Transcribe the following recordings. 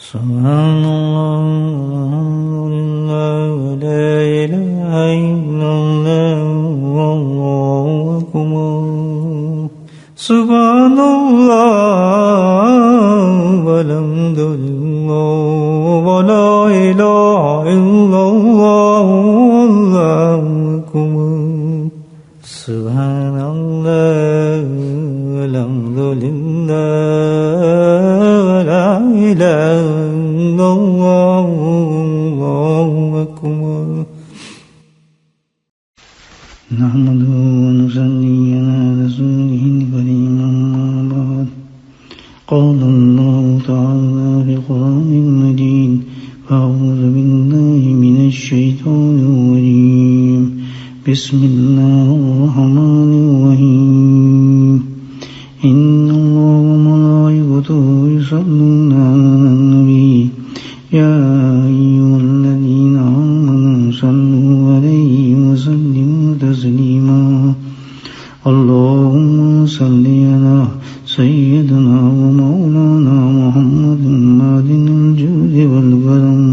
سبحان اللہ لا الہ الا اللہ واللہ اکبر سبحان اللہ والحمد للہ ولا الہ الا اللہ واللہ اکبر سبحان اللہ والحمد للہ ولا الہ الا اللہ واللہ اکبر نحمده ونصلي على رسوله الكريم أما بعد قال الله تعالى في القرآن المجيد أعوذ بالله من الشيطان الرجيم بسم الله الرحمن الرحيم إن الله وملائكته يصلون على النبي يا أيها الذين آمنوا صلوا عليه وسلموا تسليما اللهم صل على سيدنا ومولانا محمد معدن الجود والكرم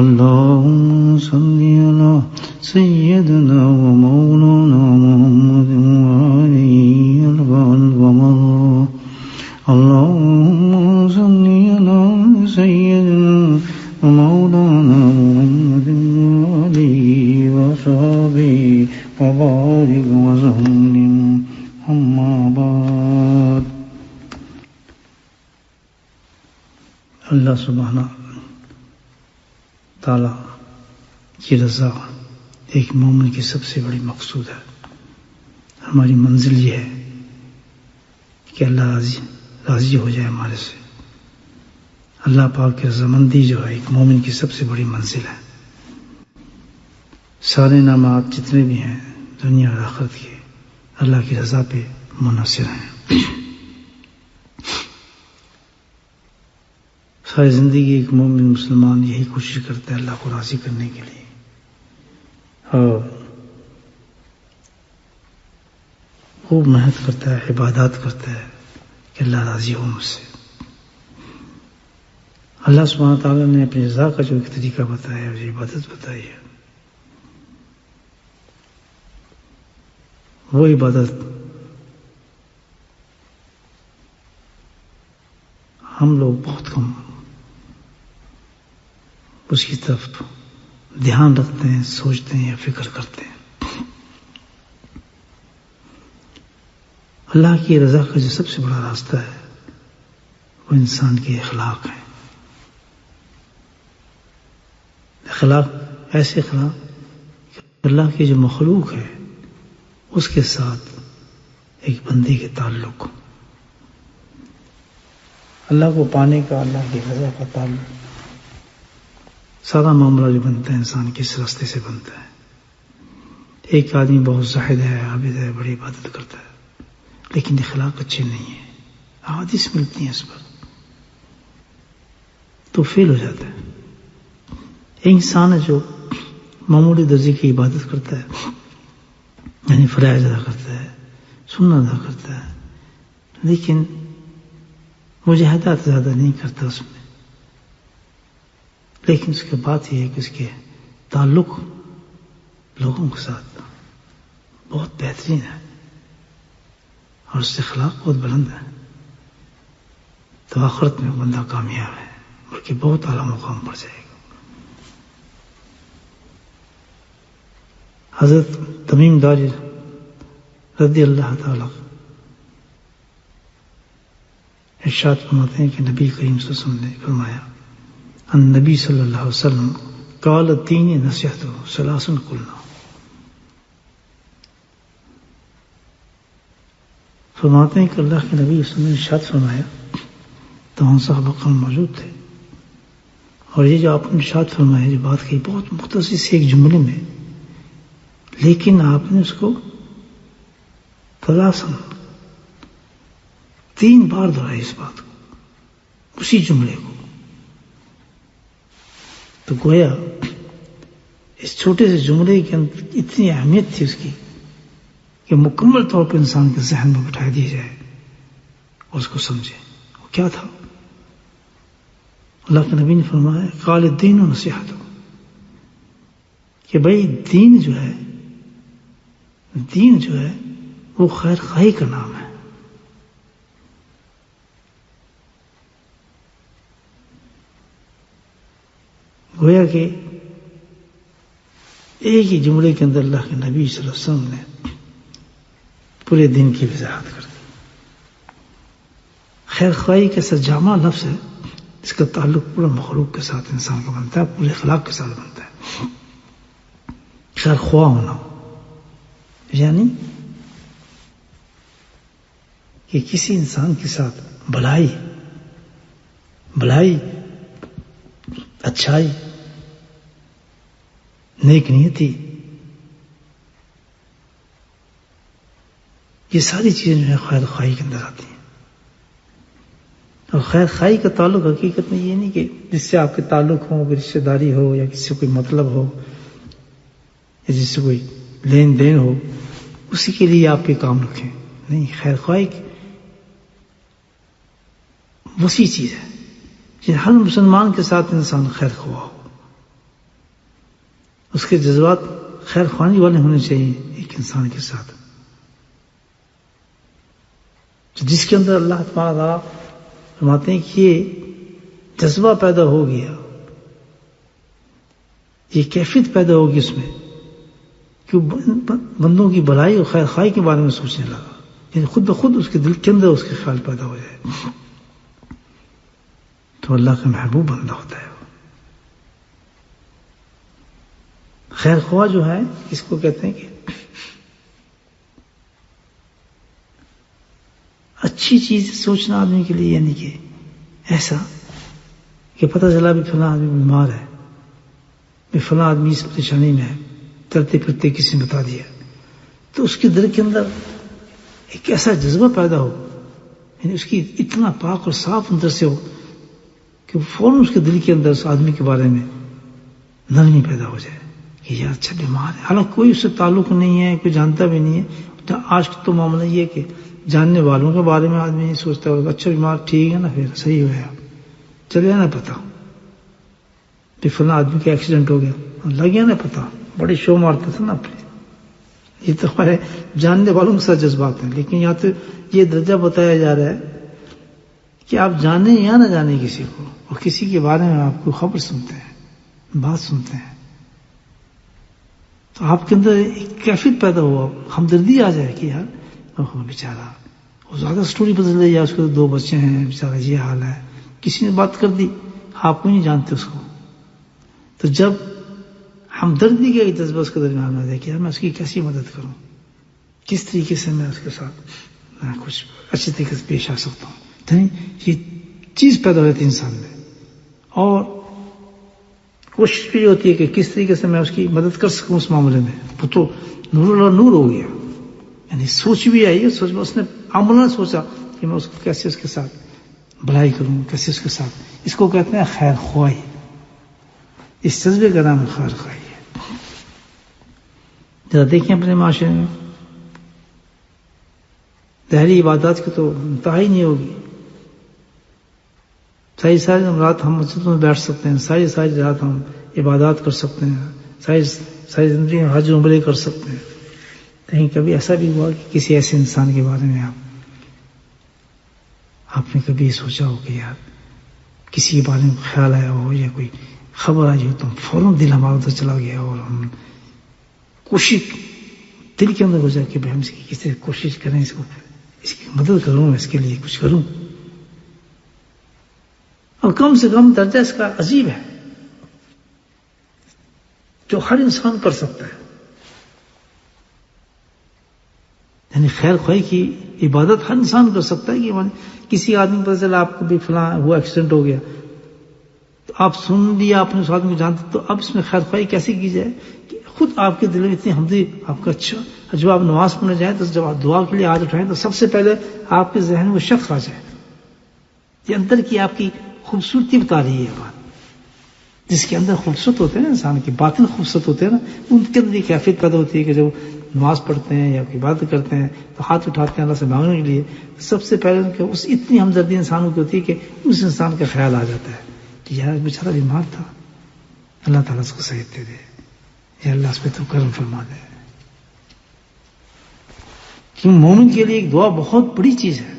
اللهم صل على سيدنا ومولانا محمد وعليه القمر اللهم صل على سيدنا ومولانا محمد وعليه وصحبه وبارك وسلم أما بعد اللہ سبحانہ تعالی کی رضا ایک مومن کی سب سے بڑی مقصود ہے. ہماری منزل یہ ہے کہ اللہ راضی ہو جائے ہمارے سے. اللہ پاک کی رضامندی جو ہے ایک مومن کی سب سے بڑی منزل ہے. سارے انعامات جتنے بھی ہیں دنیا اور آخرت کے اللہ کی رضا پہ منحصر ہیں. ساری زندگی ایک مومن مسلمان یہی کوشش کرتا ہے اللہ کو راضی کرنے کے لیے اور خوب محنت کرتا ہے, عبادات کرتا ہے کہ اللہ راضی ہو مجھ سے. اللہ سبحانہ تعالیٰ نے اپنی رضا کا جو ایک طریقہ بتایا ہے, جو عبادت بتائی ہے, وہ عبادت ہم لوگ بہت کم اس کی طرف دھیان رکھتے ہیں, سوچتے ہیں یا فکر کرتے ہیں. اللہ کی رضا کا جو سب سے بڑا راستہ ہے وہ انسان کے اخلاق ہیں. اخلاق ایسے اخلاق کہ اللہ کی جو مخلوق ہے اس کے ساتھ ایک بندے کے تعلق, اللہ کو پانے کا, اللہ کی رضا کا تعلق. سارا معاملہ جو بنتا ہے انسان کس راستے سے بنتا ہے. ایک آدمی بہت زاہد ہے, عابد ہے, بڑی عبادت کرتا ہے, لیکن اخلاق اچھے نہیں ہیں, احادیث ملتی ہیں اس پر, تو فیل ہو جاتا ہے. ایک انسان ہے جو معمولی درجے کی عبادت کرتا ہے, یعنی فرائض ادا کرتا ہے, سنت ادا کرتا ہے, لیکن مجاہدات زیادہ نہیں کرتا اس میں, لیکن اس کے بات یہ ہے کہ اس کے تعلق لوگوں کے ساتھ بہت بہترین ہے اور اس سے اخلاق بہت بلند ہے, تو آخرت میں بندہ کامیاب ہے, بلکہ بہت اعلیٰ مقام پر جائے گا. حضرت تمیم داری رضی اللہ تعالی ارشاد فرماتے ہیں کہ نبی کریم صلی اللہ علیہ وسلم نے فرمایا, النبی صلی اللہ علیہ وسلم قال الدین نصیحت ثلاث قلنا. فرماتے ہیں کہ اللہ کے نبی صلی اللہ علیہ وسلم نے ارشاد فرمایا, تو ہم صحابہ کرام موجود تھے, اور یہ جو آپ نے ارشاد فرمایا, جو بات کہی بہت مختصر سے ایک جملے میں, لیکن آپ نے اس کو ثلاثاً 3 بار دہرائی اس بات کو, اسی جملے کو. تو گویا اس چھوٹے سے جملے کے اندر اتنی اہمیت تھی اس کی کہ مکمل طور پر انسان کے ذہن میں بٹھا دی جائے اور اس کو سمجھے. وہ کیا تھا؟ اللہ کے نبی نے فرمایا قال الدین و نصیحت، کہ بھائی دین جو ہے وہ خیر خواہی کا نام ہے. گویا کہ ایک ہی جملے کے اندر اللہ کے نبی صلی اللہ علیہ وسلم نے پورے دین کی وضاحت کر دی. خیر خواہی کا ایسا جامع لفظ ہے اس کا تعلق پورا مخلوق کے ساتھ انسان کا بنتا ہے، پورے اخلاق کے ساتھ بنتا ہے. خیر خواہ ہونا یعنی کہ کسی انسان کے ساتھ بھلائی اچھائی نیک نیتی، یہ ساری چیزیں جو ہے خیر خواہی کے اندر آتی ہیں. اور خیر خواہی کا تعلق حقیقت میں یہ نہیں کہ جس سے آپ کے تعلق ہو، کوئی رشتہ داری ہو یا کسی سے کوئی مطلب ہو یا جس سے کوئی لین دین ہو اسی کے لیے آپ یہ کام رکھیں. نہیں، خیر خواہی وسیع چیز ہے کہ ہر مسلمان کے ساتھ انسان خیر خواہ ہو، اس کے جذبات خیر خواہی والے ہونے چاہیے ایک انسان کے ساتھ. جس کے اندر اللہ تعالیٰ فرماتے ہیں کہ یہ جذبہ پیدا ہو گیا، یہ کیفیت پیدا ہوگی اس میں کہ بندوں کی بھلائی اور خیر خواہی کے بارے میں سوچنے لگا، یعنی خود بخود اس کے دل کے اندر اس کے خیال پیدا ہو جائے تو اللہ کا محبوب بندہ ہوتا ہے. خیر خواہ جو ہے اس کو کہتے ہیں کہ اچھی چیز سوچنا آدمی کے لیے، یعنی کہ ایسا کہ پتہ چلا بھی فلاں آدمی بیمار ہے، بھی فلاں آدمی اس پریشانی میں ہے، چلتے پھرتے کسی نے بتا دیا تو اس کے دل کے اندر ایک ایسا جذبہ پیدا ہو، یعنی اس کی اتنا پاک اور صاف اندر سے ہو کہ فوراً اس کے دل کے اندر اس آدمی کے بارے میں نرمی پیدا ہو جائے کہ یار اچھا بیمار ہے، حالانکہ کوئی اس سے تعلق نہیں ہے، کوئی جانتا بھی نہیں ہے. آج تو معاملہ یہ ہے کہ جاننے والوں کے بارے میں آدمی نہیں سوچتا ہوگا اچھا بیمار ٹھیک ہے نا، پھر صحیح ہو گیا، چلے نا پتا کہ فلاں آدمی کا ایکسیڈنٹ ہو گیا، لگ گیا نا پتا، بڑی شو مارتا تھا نا اپنے. یہ تو ہمارے جاننے والوں کے ساتھ جذبات ہیں. لیکن یہاں تو یہ درجہ بتایا جا رہا ہے کہ آپ جانیں یا نہ جانیں کسی کو، اور کسی کے بارے میں آپ کو خبر سنتے ہیں، بات سنتے ہیں، تو آپ کے اندر ایک کیفیت پیدا ہوا، ہمدردی آ جائے کہ یار بیچارہ، وہ زیادہ سٹوری بدل رہی ہے، اس کو 2 بچے ہیں، بیچارہ یہ حال ہے، کسی نے بات کر دی، آپ کو نہیں جانتے اس کو. تو جب ہمدردی کا ایک جذبہ اس کے درمیان آ جائے کہ یار میں اس کی کیسی مدد کروں، کس طریقے سے میں اس کے ساتھ کچھ اچھی طریقے سے پیش آ سکتا ہوں، تو یہ چیز پیدا ہو جاتی ہے انسان میں. اور کوشش بھی ہوتی ہے کہ کس طریقے سے میں اس کی مدد کر سکوں اس معاملے میں. وہ تو نور ہو گیا، یعنی سوچ بھی آئی، سوچ میں اس نے عملاً سوچا کہ میں اس کو کیسے اس کے ساتھ بھلائی کروں، کیسے اس کے ساتھ. اس کو کہتے ہیں خیر خواہی، اس جذبے کا نام خیر خواہی ہے. ذرا دیکھیں اپنے معاشرے میں ظاہری عبادات کی تو انتہا ہی نہیں ہوگی. ساری رات ہم مسجدوں میں بیٹھ سکتے ہیں، ساری رات ہم عبادات کر سکتے ہیں، ساری زندگی میں حج عمرے کر سکتے ہیں. کہیں کبھی ایسا بھی ہوا کہ کسی ایسے انسان کے بارے میں آپ نے کبھی سوچا ہو کہ یار کسی کے بارے میں خیال آیا ہو یا کوئی خبر آئی ہو تو فوراً دل ہمارا ادھر چلا گیا اور ہم کوشش دل کے اندر ہو جائے کہ ہم اس کی کسی کوشش کریں، اس کی مدد کروں، اس کے لیے کچھ کروں. اور کم سے کم درجہ اس کا عجیب ہے جو ہر انسان کر سکتا ہے. یعنی خیر خواہی کی عبادت ہر انسان کر سکتا ہے. کہ کسی آدمی کو پتہ چلا آپ کو بھی فلاں ہوا، ایکسیڈنٹ ہو گیا، تو آپ سن لیا، آپ نے اس آدمی کو جانتے، تو اب اس میں خیر خواہی کیسے کی جائے کہ خود آپ کے دل میں اتنی ہمدردی آپ کا. اچھا جب آپ نماز پڑھنے جائیں تو جب آپ دعا کے لیے ہاتھ اٹھائیں تو سب سے پہلے آپ کے ذہن میں شخص آ جائے. یہ اندر کی آپ کی خوبصورتی بتا رہی ہے بات. جس کے اندر خوبصورت ہوتے ہیں نا، انسان کی باطن خوبصورت ہوتے ہیں نا، ان کے اندر یہ کیفیت پیدا ہوتی ہے کہ جب نماز پڑھتے ہیں یا کوئی عبادت کرتے ہیں تو ہاتھ اٹھاتے ہیں اللہ سے مانگنے کے لیے، سب سے پہلے ان کے اس اتنی ہمدردی انسانوں کی ہوتی ہے کہ اس انسان کا خیال آ جاتا ہے کہ یار بیچارہ بیمار تھا، اللہ تعالیٰ اس کو صحت دے دے، یا اللہ اس پہ تو کرم فرما دے. کیوں مومن کے لیے ایک دعا بہت بڑی چیز ہے.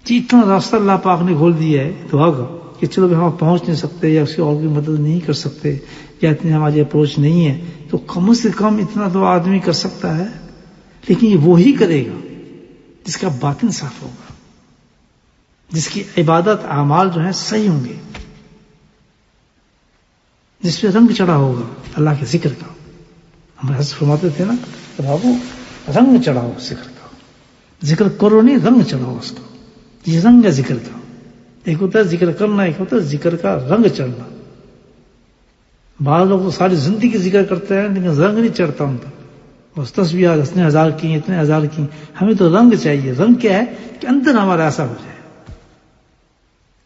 جی اتنا راستہ اللہ پاک نے کھول دیا ہے دعا کا کہ چلو ہم پہنچ نہیں سکتے یا اس کی اور کی مدد نہیں کر سکتے یا اتنی ہماری اپروچ نہیں ہے، تو کم سے کم اتنا تو آدمی کر سکتا ہے. لیکن یہ وہی کرے گا جس کا باطن صاف ہوگا، جس کی عبادت اعمال جو ہیں صحیح ہوں گے، جس پہ رنگ چڑھا ہوگا اللہ کے ذکر کا. ہم حضرت فرماتے تھے نا کہ بابو رنگ چڑھاؤ ذکر کا، ذکر کرو نہیں رنگ چڑھاؤ اس کا. یہ رنگ ہے ذکر کا. ایک ہوتا ہے ذکر کرنا، ایک ہوتا ہے ذکر کا رنگ چڑھنا. بعض لوگ تو ساری زندگی ذکر کرتے ہیں لیکن رنگ نہیں چڑھتا ان پر. بس تسبیحات اتنے ہزار کی اتنے ہزار کی. ہمیں تو رنگ چاہیے. رنگ کیا ہے کہ اندر ہمارا ایسا ہو جائے،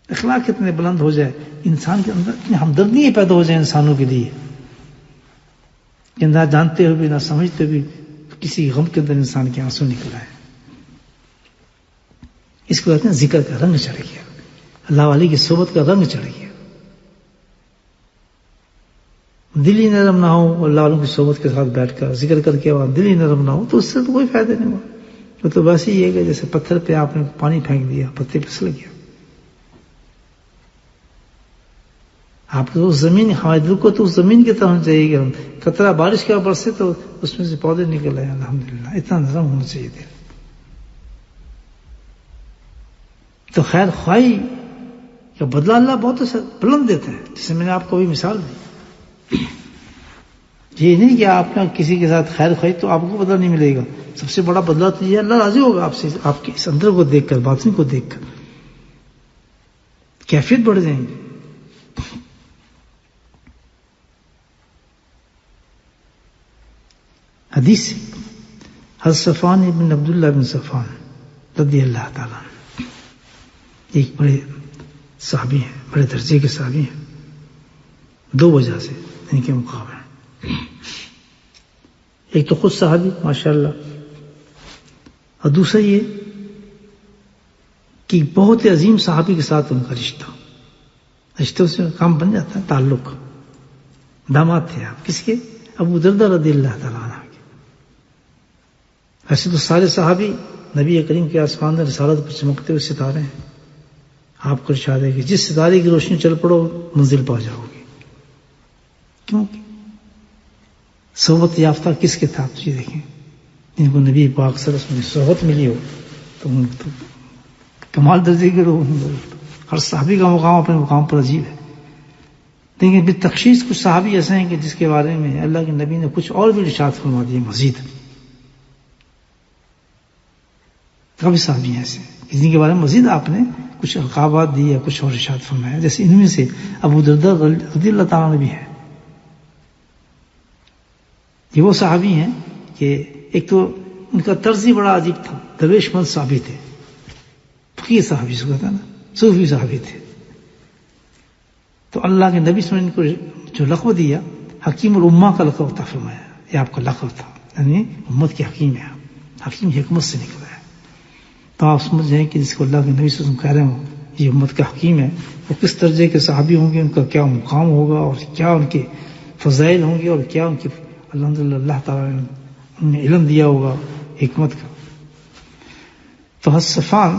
اخلاق اتنے بلند ہو جائے، انسان کے اندر اتنی ہمدردی پیدا ہو جائے انسانوں کے لیے کہ نہ جانتے ہوئے بھی نہ سمجھتے بھی کسی غم کے اندر انسان کے آنسو نکل آئے. اس کو کہتے ہیں ذکر کا رنگ چڑھ گیا، اللہ والی کی صحبت کا رنگ چڑھ گیا. دل ہی نرم نہ ہو اللہ والوں کی صحبت کے ساتھ بیٹھ کر ذکر کر کے دل ہی نرم نہ ہو تو اس سے تو کوئی فائدہ نہیں ہوا. وہ تو ویسے ہی ہے کہ جیسے پتھر پہ آپ نے پانی پھینک دیا، پتھر پھسل گیا. آپ کو زمین، ہمارے دل کو تو اس زمین کی طرح چاہیے کہ قطرہ بارش کا برسے تو اس میں سے پودے نکل آئے. الحمدللہ اتنا نرم ہونا چاہیے دل. تو خیر خواہی کا بدلہ اللہ بہت بلند دیتا ہے، جسے میں نے آپ کو بھی مثال دی. یہ نہیں کہ آپ نے کسی کے ساتھ خیر خواہی تو آپ کو بدلہ نہیں ملے گا. سب سے بڑا بدلہ تو یہ اللہ راضی ہوگا آپ سے، آپ کے اس اندر کو دیکھ کر، باطن کو دیکھ کر کیفیت بڑھ جائیں گی. حدیث حضرت صفوان بن عبداللہ بن صفوان رضی اللہ تعالیٰ ایک بڑے صحابی ہیں، بڑے درجے کے صحابی ہیں. دو وجہ سے ان کے مقام ہیں. ایک تو خود صحابی ماشاءاللہ، اور دوسرا یہ کہ بہت عظیم صحابی کے ساتھ ان کا رشتوں سے کام بن جاتا ہے. تعلق داماد تھے آپ کس کے؟ ابو دردہ رضی اللہ تعالیٰ عنہ کے. ایسے تو سارے صحابی نبی کریم کے آسمان میں رسالت پر چمکتے ہوئے ستارے ہیں. آپ کو ارشاد ہے کہ جس ستارے کی روشنی چل پڑو منزل پا جاؤ گے. کیوں؟ صحبت یافتہ کس کے تھا؟ آپ دیکھیں جن کو نبی پاک صلی اللہ علیہ وسلم کی صحبت ملی ہو تو کمال درجے کے لوگ ہوں. ہر صحابی کا مقام اپنے مقام پر عجیب ہے. لیکن بالتخصیص کچھ صحابی ایسے ہیں کہ جس کے بارے میں اللہ کے نبی نے کچھ اور بھی ارشاد فرما دیے مزید. کافی صحابی ہیں ایسے جن کے بارے میں مزید آپ نے کچھ القابات دی یا کچھ اور ارشاد فرمایا. جیسے ان میں سے ابو دردہ رضی اللہ تعالیٰ عنہ بھی ہیں. یہ وہ صحابی ہیں کہ ایک تو ان کا طرز ہی بڑا عجیب تھا. درویش مند صحابی تھے، فقیر صحابی سے کہتا نا، صوفی صحابی تھے. تو اللہ کے نبی صلی اللہ علیہ وسلم نے ان کو جو لقب دیا حکیم الامہ کا لقب عطا فرمایا. یہ آپ کا لقب تھا، یعنی امت کے حکیم ہے. حکیم حکمت سے نکلا ہے. تو آپ سمجھ جائیں کہ جس کو اللہ کے نبی صلی اللہ علیہ وسلم کہہ رہے ہوں یہ امت کا حکیم ہے، وہ کس درجے کے صحابی ہوں گے، ان کا کیا مقام ہوگا اور کیا ان کے فضائل ہوں گے اور کیا ان کی الحمدللہ اللہ تعالیٰ نے انہیں علم دیا ہوگا حکمت کا. تو حضرت صفوان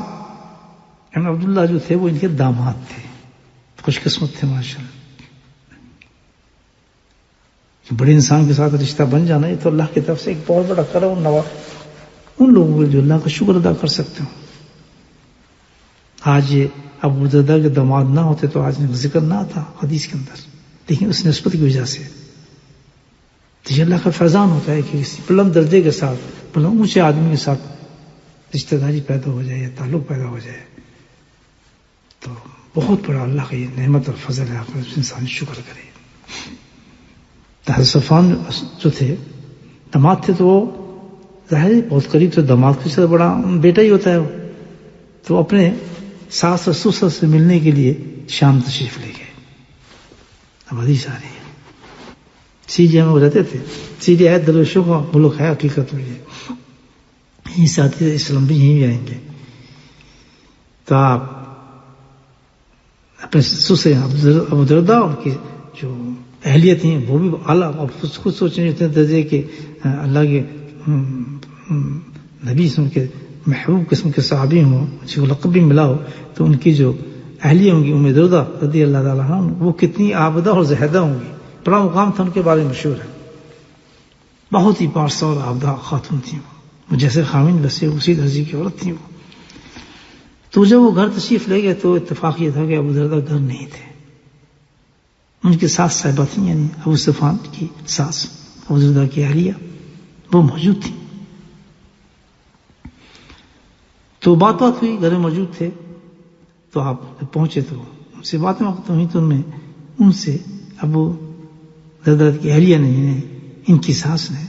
ابن عبداللہ جو تھے وہ ان کے داماد تھے. خوش قسمت تھے ماشاءاللہ. بڑے انسان کے ساتھ رشتہ بن جانا یہ تو اللہ کی طرف سے ایک بہت بڑا کرم اور نوازش ان لوگوں کو جو اللہ کا شکر ادا کر سکتے ہوں. آج یہ ابو دردہ کے داماد نہ ہوتے تو آج ذکر نہ تھا حدیث کے اندر، لیکن اس نسبت کی وجہ سے تو یہ اللہ کا فیضان ہوتا ہے کہ کسی بلند درجے کے ساتھ، بلند اونچے آدمی کے ساتھ رشتہ داری پیدا ہو جائے یا تعلق پیدا ہو جائے تو بہت بڑا اللہ کا یہ نعمت اور فضل ہے. آپ کو انسان شکر کرے. حضرت صفوان جو تھے داماد تھے تو وہ ظاہر بہت قریب سے داماد سے بڑا بیٹا ہی ہوتا ہے. تو اپنے ساس اور سسر سے ملنے کے لیے شام تشریف لے گئے. اب حدیث آ رہی ہے سیریا میں وہ رہتے تھے. سیریا ہے درویشوں کا ملک ہے حقیقت میں. یہیں سے آتی اسلام بھی یہیں بھی آئیں گے. تو آپ اپنے سسرے ابو دردہ ان کی جو اہلیت ہیں وہ بھی اعلیٰ. اب خود سوچیں اتنے درجے کہ اللہ کے نبی قسم کے محبوب قسم کے صحابی ہوں، جس کو لقب بھی ملا ہو، تو ان کی جو اہلیہ ہوں گی ام دردہ رضی اللہ تعالیٰ عنہ، وہ کتنی عابدہ اور زاہدہ ہوں گی. بڑا مقام تھا ان کے بارے میں مشہور ہے. بہت ہی پارسا اور عابدہ خاتون تھیں وہ، جیسے خامین بسے اسی درجے کی عورت تھیں وہ. تو جب وہ گھر تشریف لے گئے تو اتفاق یہ تھا کہ ابو دردہ گھر نہیں تھے. ان کی ساس صاحبہ تھیں، یعنی ابو سفیان کی ساس ابو دردہ کی اہلیہ، وہ موجود تھیں. تو بات ہوئی، گھر میں موجود تھے. تو آپ جب پہنچے تو ان سے باتیں ہوئی. تو ان سے ابو دردہ کی اہلیہ نے، ان کی ساس نے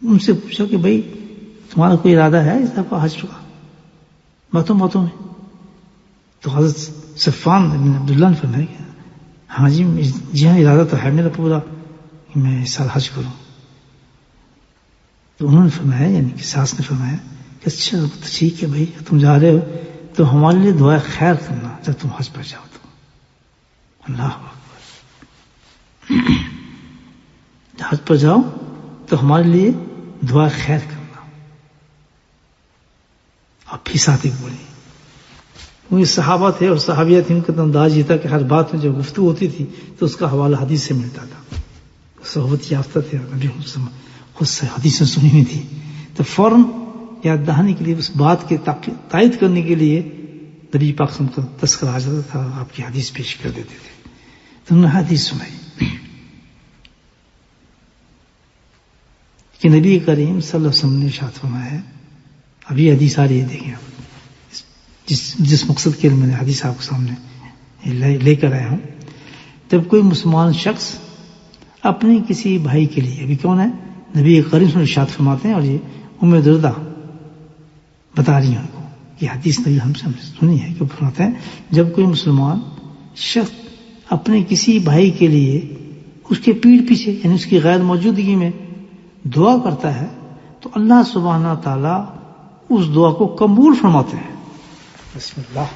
ان سے پوچھا کہ بھائی تمہارا کوئی ارادہ ہے اس دفعہ حج کا؟ باتوں میں تو حضرت صفوان بن عبداللہ نے فرمایا کہ ہاں جی ہاں ارادہ تو ہے میرا پورا کہ میں اس سال حج کروں. تو انہوں نے فرمایا، یعنی کہ ساس نے فرمایا کہ اچھا تو ٹھیک ہے بھائی، تم جا رہے ہو تو ہمارے لیے دعا خیر کرنا جب تم حج پر جاؤ تو. اللہ اکبر. حج پر جاؤ تو ہمارے لیے دعا خیر کرنا. اب بھی ساتھ ہی بولی. وہ صحابہ تھے اور صحابیہ تھیں، ان کا انداز یہ تھا کہ ہر بات میں جو گفتگو ہوتی تھی تو اس کا حوالہ حدیث سے ملتا تھا. صحبت یافتہ تھے، نبی خود سے حدیثیں سنی ہوئی تھی. تو فوراً یاد دہانی کے لیے، اس بات کی تائید کرنے کے لیے نبی پاک صلی اللہ علیہ وسلم کا تذکرہ آ جاتا تھا، آپ کی حدیث پیش کر دیتے تھے. تو انہوں نے حدیث سنائی کہ نبی کریم صلی اللہ علیہ وسلم نے ارشاد فرمایا ہے. ابھی حدیث آ رہی ہے، دیکھیں آپ. جس مقصد کے لیے میں نے حدیث آپ کے سامنے لے کر آیا ہوں. جب کوئی مسلمان شخص اپنے کسی بھائی کے لیے، ابھی کون ہے؟ نبی کریم صلی اللہ علیہ وسلم ارشاد فرماتے ہیں، اور یہ ام دردہ بتا رہی ہیں ان کو. یہ حدیث نبی ہم سے سنی ہے کہ فرماتے ہیں جب کوئی مسلمان شخص اپنے کسی بھائی کے لیے اس کے پیٹھ پیچھے، یعنی اس کی غیر موجودگی میں دعا کرتا ہے تو اللہ سبحانہ تعالیٰ اس دعا کو قبول فرماتے ہیں. بسم اللہ.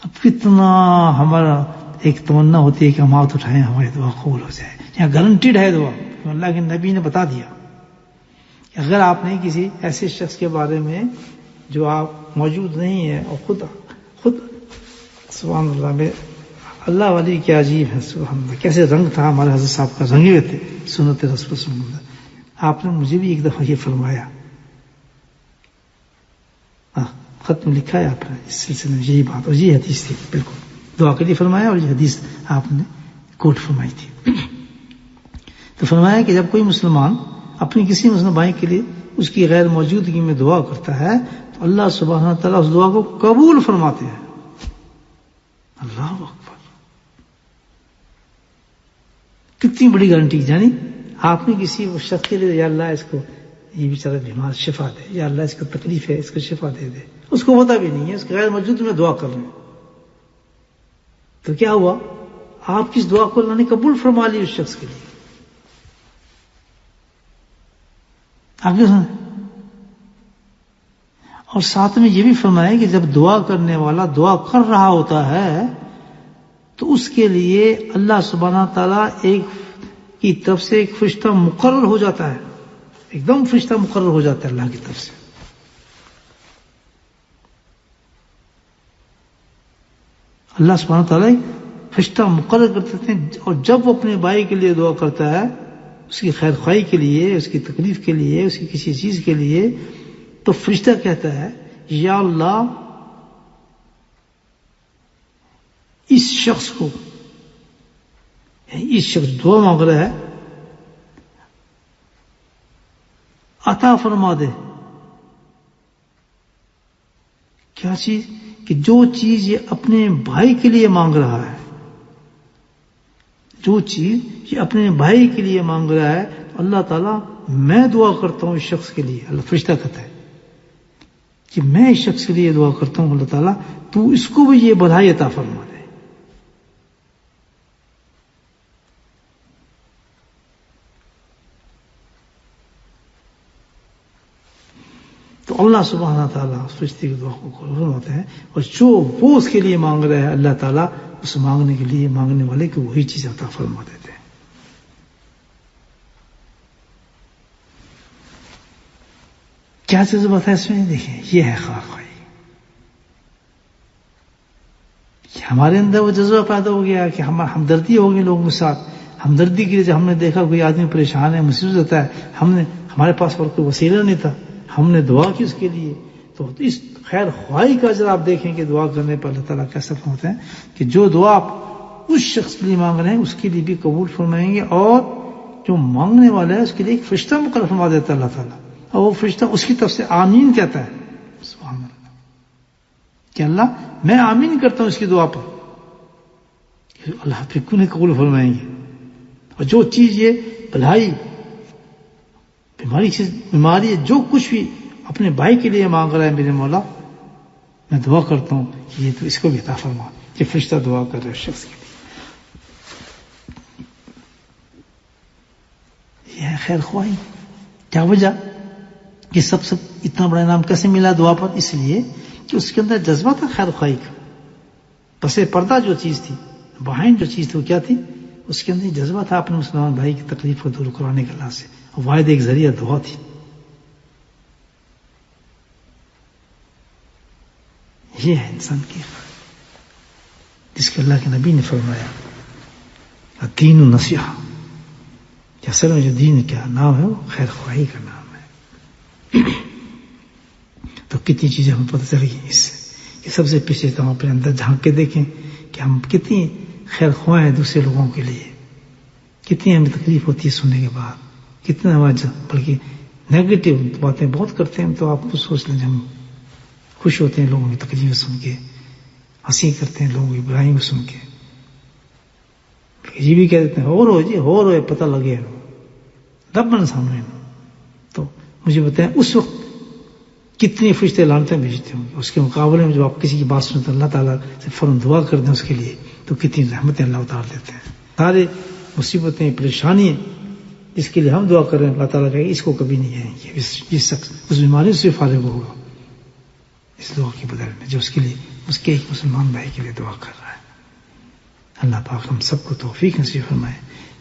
اب کتنا ہمارا ایک تمنا ہوتی ہے کہ ہم ہاتھ اٹھائیں، ہماری دعا قبول ہو جائے. یہاں گارنٹیڈ ہے دعا. اللہ کے نبی نے بتا دیا کہ اگر آپ نے کسی ایسے شخص کے بارے میں جو آپ موجود نہیں ہیں، اور خود سبحان اللہ، میں اللہ والی کیا عجیب ہے، سبحان اللہ، کیسے رنگ تھا ہمارے حضرت صاحب کا، رنگے ہوئے تھے سنت رسول صلی اللہ علیہ وسلم. آپ نے مجھے بھی ایک دفعہ یہ فرمایا، خط میں لکھا ہے آپ نے اس سلسلے میں یہی بات، اور یہ حدیث تھی بالکل دعا کے لیے فرمایا، اور یہ حدیث آپ نے کوٹ فرمائی تھی. تو فرمایا کہ جب کوئی مسلمان اپنی کسی مسلم بھائی کے لیے اس کی غیر موجودگی میں دعا کرتا ہے تو اللہ سبحانہ تعالیٰ اس دعا کو قبول فرماتے ہیں. اللہ اکبر. کتنی بڑی گارنٹی. یعنی آپ نے کسی شخص کے لیے، یا اللہ اس کو یہ بیچارہ بیمار شفا دے، یا اللہ اس کو تکلیف ہے اس کو شفا دے دے، اس کو پتا بھی نہیں ہے، اس کے غیر موجود میں دعا کر رہے ہیں، تو کیا ہوا؟ آپ کی اس دعا کو اللہ نے قبول فرما لی اس شخص کے لیے. آپ نے سنا؟ اور ساتھ میں یہ بھی فرمایا کہ جب دعا کرنے والا دعا کر رہا ہوتا ہے تو اس کے لیے اللہ سبحانہ تعالیٰ ایک کی طرف سے ایک فرشتہ مقرر ہو جاتا ہے، ایک دم فرشتہ مقرر ہو جاتا ہے اللہ کی طرف سے. اللہ سبحانہ تعالیٰ فرشتہ مقرر کرتے ہیں، اور جب وہ اپنے بھائی کے لیے دعا کرتا ہے، اس کی خیر خواہی کے لیے، اس کی تکلیف کے لیے، اس کی کسی چیز کے لیے، تو فرشتہ کہتا ہے یا اللہ اس شخص کو، اس شخص دعا مانگ رہا ہے، عطا فرما دے. کیا چیز؟ کہ جو چیز یہ اپنے بھائی کے لیے مانگ رہا ہے، جو چیز یہ اپنے بھائی کے لیے مانگ رہا ہے، اللہ تعالیٰ میں دعا کرتا ہوں اس شخص کے لیے. اللہ فرشتہ کہتا ہے کہ میں اس شخص کے لیے دعا کرتا ہوں، اللہ تعالیٰ تو اس کو بھی یہ بدھائی عطا فرما دے. تو تو اللہ سبحانہ تعالیٰ اس فرشتے کی دعا کو قبول ہوتے ہیں، اور جو وہ اس کے لیے مانگ رہا ہے اللہ تعالیٰ اس مانگنے کے لیے مانگنے والے کو وہی چیز عطا فرما دیتے ہیں۔ کیا جذبات ہے اس میں؟ دیکھیں، یہ ہے خواہی۔ ہمارے اندر وہ جذبہ پیدا ہو گیا کہ ہمدردی ہوگی لوگوں کے ساتھ۔ ہمدردی کے لیے جب ہم نے دیکھا کوئی آدمی پریشان ہے، مصیبت ہوتا ہے، ہمارے پاس اور کوئی وسیلہ نہیں تھا، ہم نے دعا کی اس کے لیے، تو اس خیر خواہی کا اجر آپ دیکھیں کہ دعا کرنے پر اللہ تعالیٰ کیسا فرماتے ہیں کہ جو دعا آپ اس شخص کے لیے مانگ رہے ہیں اس کے لیے بھی قبول فرمائیں گے، اور جو مانگنے والا ہے اس کے لیے ایک فرشتہ مقرر فرما دیتا ہے اللہ تعالیٰ، اور وہ فرشتہ اس کی طرف سے آمین کہتا ہے۔ سبحان اللہ، کہ اللہ میں آمین کرتا ہوں اس کی دعا پر، اللہ پھر کیوں نہیں قبول فرمائیں گے۔ اور جو چیز یہ بھلائی بیماری ہے، جو کچھ بھی اپنے بھائی کے لیے مانگ رہا ہے میرے مولا، میں دعا کرتا ہوں کہ یہ تو اس کو بھی عطا فرما، کہ فرشتہ دعا کر رہے شخص کے لیے۔ یہ ہے خیر خواہی۔ کیا وجہ کہ سب اتنا بڑا انعام کیسے ملا دعا پر؟ اس لیے کہ اس کے اندر جذبہ تھا خیر خواہی کا۔ پس پردہ جو چیز تھی، بہائنڈ جو چیز تھی، وہ کیا تھی؟ اس کے اندر جذبہ تھا اپنے مسلمان بھائی کی تکلیف کو دور کرانے کے اللہ سے، واحد ایک ذریعہ دعا تھی۔ یہ ہے انسان کی جس کے اللہ کے نبی نے فرمایا دین النصیحہ، کہ اصل میں جو دین کیا نام ہے وہ خیر خواہی کا نام ہے۔ تو کتنی چیزیں ہمیں پتہ چل گئی اس سے کہ سب سے پیچھے تو ہم اپنے اندر جھانک کے دیکھیں کہ ہم کتنی خیر خواہ ہیں دوسرے لوگوں کے لیے، کتنی ہمیں تکلیف ہوتی ہے سننے کے بعد، کتنا ہمارا بلکہ نیگیٹو باتیں بہت کرتے ہیں۔ تو آپ کو سوچ لیں، ہم خوش ہوتے ہیں لوگوں کی تکلیف سن کے، ہنسی کرتے ہیں لوگوں کی برائیوں کو سن کے، یہ بھی کہہ دیتے ہیں ہو رہو جی ہو رہو، پتہ لگے دبن سامنے۔ تو مجھے بتائیں اس وقت کتنی فرشتے لعنتیں بھیجتے ہوں گے، اس کے مقابلے میں جو آپ کسی کی بات سنتے اللہ تعالیٰ سے فوراً دعا کر دیں اس کے لیے، تو کتنی رحمتیں اللہ اتار دیتے ہیں۔ سارے مصیبتیں پریشانیاں جس کے لیے ہم دعا کر رہے ہیں اللہ تعالیٰ کہے اس کو کبھی نہیں آئیں گے، یہ شخص اس بیماری سے فارغ ہوگا اس دعا کے بدل میں جو اس کے لیے اس کے ایک مسلمان بھائی کے لیے دعا کر رہا ہے۔ اللہ پاک ہم سب کو توفیق نصیب فرمائے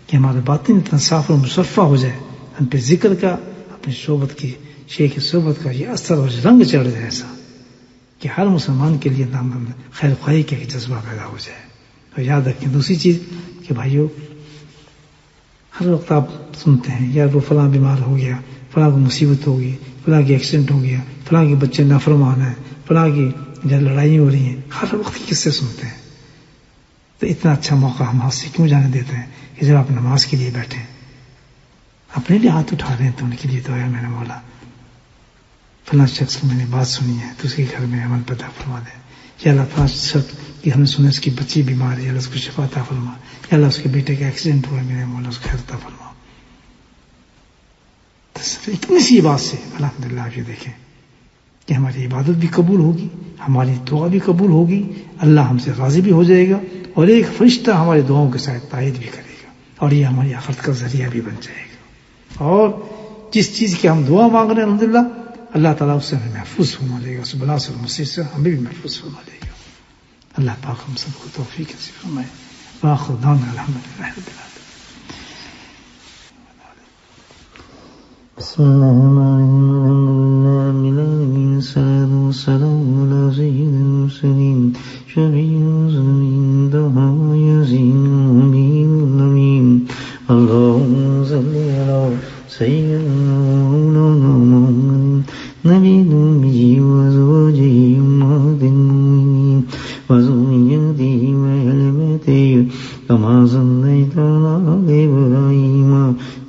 کہ ہمارا باطن اتنا صاف اور مصفہ ہو جائے، ہم پہ ذکر کا، اپنی صحبت کی، شیخ صحبت کا یہ اثر اور رنگ چڑھ جائے ایسا کہ ہر مسلمان کے لیے نام خیر خواہی کا ایک جذبہ پیدا ہو جائے۔ اور یاد رکھیں دوسری چیز کہ بھائیو، ہر وقت آپ سنتے ہیں یار وہ فلاں بیمار ہو گیا، فلاں کو مصیبت ہو گئی، فلاں کی ایکسیڈنٹ ہو گیا، فلاں کے بچے نافرمان ہیں، فلاں کی لڑائی ہو رہی ہیں، ہر وقت کس سے سنتے ہیں؟ تو اتنا اچھا موقع ہم ہاتھ سے کیوں جانے دیتے ہیں کہ جب آپ نماز کے لیے بیٹھیں اپنے لیے ہاتھ اٹھا رہے ہیں تو ان کے لیے تو ہے میرے مولا فلاں شخص کی میں نے بات سنی ہے تو اس کے گھر میں عمل پیدا فرما دے، یا اللہ فلاں شخص کی ہم نے سنا اس کی بچی بیمار ہے، یا اللہ اس کو شفا عطا فرما، یا اللہ اس کے بیٹے کا ایکسیڈنٹ ہوا ہے میرے مولا اس کو خیر عطا فرما۔ اتنی سی بات سے الحمدللہ آپ یہ دیکھیں کہ ہماری عبادت بھی قبول ہوگی، ہماری دعا بھی قبول ہوگی، اللہ ہم سے راضی بھی ہو جائے گا، اور ایک فرشتہ ہماری دعاؤں کے ساتھ تائید بھی کرے گا، اور یہ ہماری آخرت کا ذریعہ بھی بن جائے گا۔ اور جس چیز کی ہم دعا مانگ رہے ہیں الحمدللہ اللہ تعالیٰ اس سے ہمیں محفوظ فرما لے گا، اس بلا سے مصیبت سے ہمیں بھی محفوظ فرما لے گا۔ اللہ پاک ہم سب کو توفیق نصیب فرمائے۔ وآخر دعوانا الحمدللہ رب العالمین۔ بسم اللہ الرحمن الرحیم، الحمد للہ والسلام علی سید المرسلین شفیع المذنبین دعا یاسین النبی الامین اللہم صلی علی سیدنا مولانا محمد نبی الامی وازواجہ امہات المؤمنین وذریتہ واہل بیتہ کما صلیت علی ابراہیم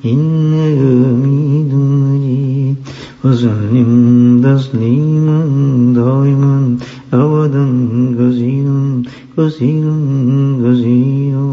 انک حمید مجید وسلم تسلیما دائما ابدا کثیرا کثیرا کثیرا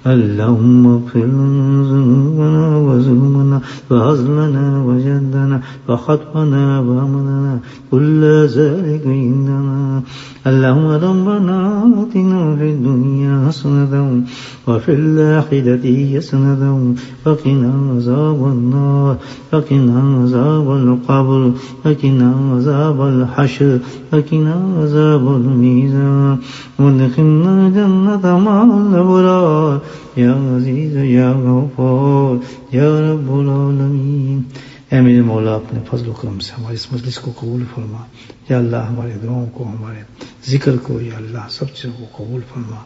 اللهم اغفر لنا ذنوبنا وظلمنا وهزلنا وجدنا وخطأنا وعملنا كل ذلك عندنا. اللهم ربنا آتنا في الدنيا حسنة وفي الآخرة حسنة وقنا عذاب النار وقنا عذاب القبر وقنا عذاب الحشر وقنا عذاب الميزان وادخلنا جنة مع الأبرار یا عزیز یا غفور یا رب العالمین. اے میرے مولا اپنے فضل و کرم سے ہماری اس مجلس کو قبول فرما. یا اللہ ہمارے دعاؤں کو، ہمارے ذکر کو، یا اللہ سب چیزوں کو قبول فرما.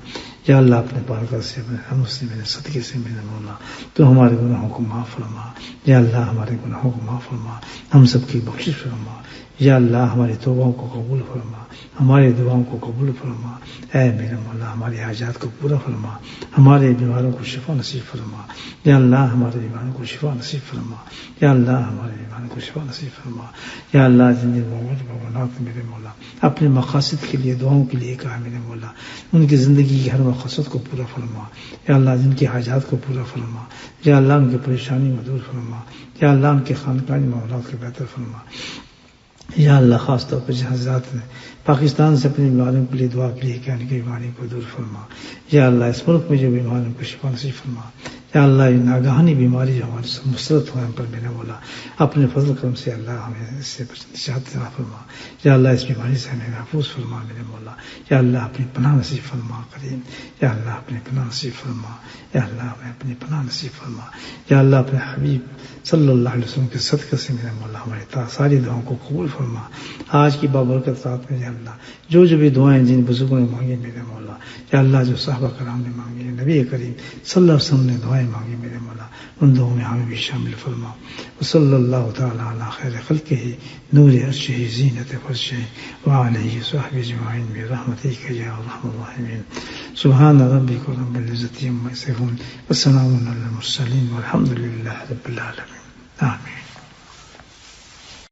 یا اللہ اپنے بارگاہ سے، اپنے رحم سے، میرے صدقے سے میرے مولا تو ہمارے گناہوں کو معاف فرما. یا اللہ ہمارے گناہوں کو معاف فرما، ہم سب کی بخشش فرما. یا اللہ ہماری توبوں کو قبول فرما، ہماری دعاؤں کو قبول فرما. اے میرے مولا ہماری حاجات کو پورا فرما، ہمارے بیماروں کو شفا نصیب فرما. یا اللہ ہمارے بیماروں کو شفا نصیب فرما. یا اللہ ہمارے بیماروں کو شفا نصیب فرما. یا اللہ جن موت میرے مولا اپنے مقاصد کے لیے دعاؤں کے لیے کہا میرے مولا ان کی زندگی کی ہر مقصد کو پورا فرما. یا اللہ جن کی حاجات کو پورا فرما. یا اللہ ان کی پریشانی کو دور فرما. یا اللہ ان کے خاندانی معاملات کو بہتر فرما. یا اللہ خاص طور پر جہاں حضرات نے پاکستان سے اپنی بیماریوں کے لیے دعا کے لیے کہ ان کی بیماری کو دور فرما. یا اللہ اس ملک میں جو بیماریوں کو شفا نصیب فرما. یا اللہ یہ ناگہانی بیماری جو ہمارے سے مسلط ہونے پر میرے مولا اپنے فضل کرم سے اللہ ہمیں اس سے نجات عطا فرما. یا اللہ اس بیماری سے ہمیں محفوظ فرما میرے مولا. یا اللہ اپنی پناہ نصیب فرما کریم. یا اللہ اپنی پناہ نصیب فرما. یا اللہ ہمیں اپنی پناہ نصیب فرما. یا اللہ اپنے حبیب صلی اللہ علیہ وسلم کے صدقے سے میرے مولا ہماری ساری دعاؤں کو قبول فرما. آج کی بابرکت رات میں یا اللہ جو بھی دعائیں جن بزرگوں نے مانگی میرے مولا، یا اللہ جو صحابہ کرام نے مانگی، نبی کریم صلی اللہ علیہ وسلم نے دعائیں مانگی میرے مولا ان دعاؤں میں ہمیں بھی شامل فرما. وصلی اللہ تعالی علی خیر خلقہ نور عرشہ زینت فرشہ وعلیہ وصحبہ اجمعین برحمتک یا ارحم الراحمین. سبحان ربک رب العزة عما یصفون وسلام علی المرسلین والحمد للہ رب العالمین. آمین.